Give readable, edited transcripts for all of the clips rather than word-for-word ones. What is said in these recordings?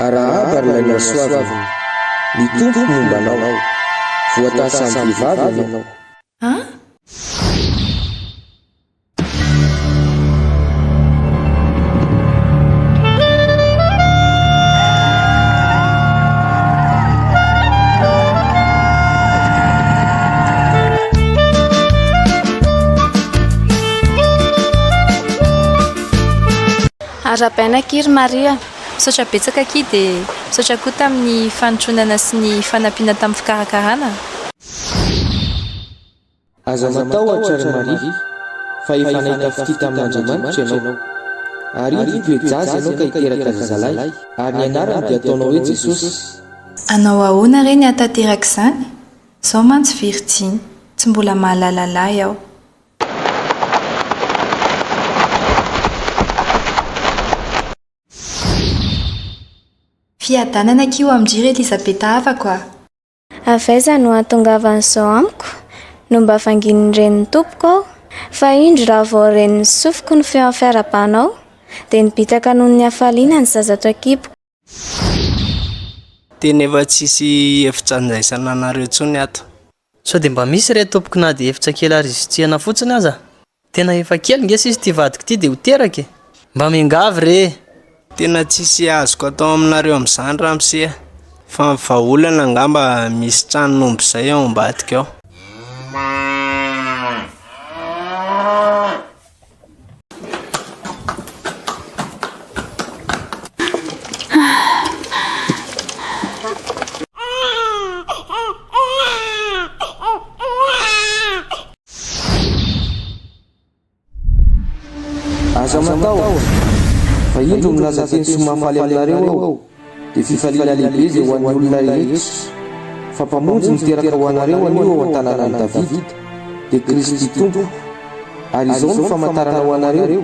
arahaba ry laina soaviny ny tompo mombanao voatasan'ny vehivavy ianao. Arabaina kiry Maria, misaotra betsaka aky dia misaotra koa tamin'ny fanotronana sy ny fanampiana tamin'ny fikarakarana. Aza matahotra ry Maria, fa efa nahita fity tamin'Andriamanitra ianao, ary io toe-jaza ianao ka hiteraka zazalahy, ary ny anarany dia ataonao hoe Jesosy. Anao ahoana re ny hatanteraka izany? Izao mantsy Virginy, tsy mbola mahalala lahy aho. Fiadanana kio amin'dry Elizabeta havako a. Avaiza no ahatongavan'izao amiko no mba vangin'ny renin'ny tompoko aho, fa indro raha vao renin'ny sofiko ny feo amin'ny fiarabanao dia nibitaka noho ny hafaliana ny zazato akipoko. Tena efa tsisy efitra andraisana anareo intsony ato. Sao dia mba misy re tompoko na dia efitra kely arizitiana fotsiny aza. Tena efa kely nges izy ty vadiko ty dia ho teraka e. Mba miangavy re. Tena tsisy azoko atao aminareo amin'izany ramose, fa vahaolana angamba misy trano nombo izay ao ambadika ao. Aza matao fa indro milaza teny somafaly aminareo ao dia fifaliana lehibe izay ho an'ny olona rehetra, fa mpamonjy miteraka ho anareo anio ao an-tanànan'i Davida dia Kristy Tompo, ary izao ny famantarana ho anareo: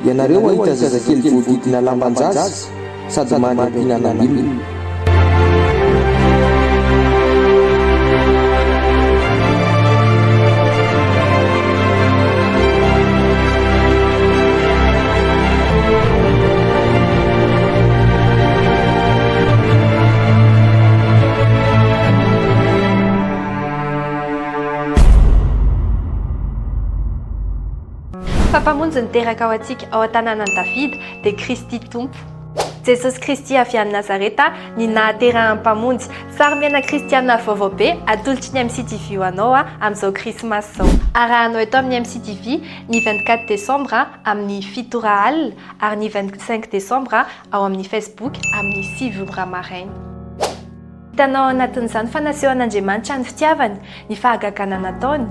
ianareo ahita zazakely voadidina lamban-jaza sady many ampihinana milina. Mpamonjy niteraka ao antsika ao an-tanànan'i Davida dia Kristy Tompo. Jesosy Kristy avy any Nazareta ny nahaterahan'ny mpamonjy. Sary miaina kristiana vaovao be atolotry ny MCTV ho anao amin'izao krismasy izao. Arahanao eto amin'ny MCTV ny 24 desambra amin'ny 7 alina ary ny 25 desambra ao amin'ny Facebook amin'ny 6 maraina. Hitanao anatin'izany fanasehoan'Andriamanitra ny fitiavany, ny fahagagana nataony,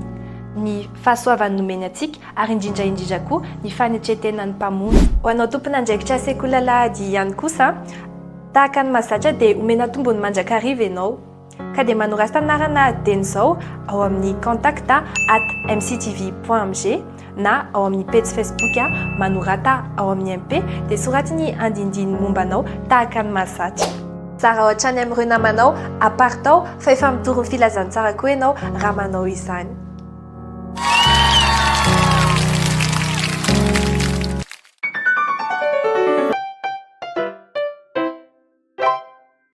ny fahasoavany nomeny antsika ary indrindra koa ny fanetretenany mpamonjy. Ho anao tompon'andraikitra sekoly alahady ihany kosa, tahaka ny mahazatra dia omena tombony mandrakariva ianao, ka dia manorasa anarana teny izao ao amin'ny contact @mctv.mg na ao amin'ny page Facebook manorata ao amin'ny MP dia soratiny andindiny mombanao tahaka ny mahazatra. Tsara ohatra any amin'ireo namanao apartao fa efa midoro ny filazantsara koa ianao raha manao izany.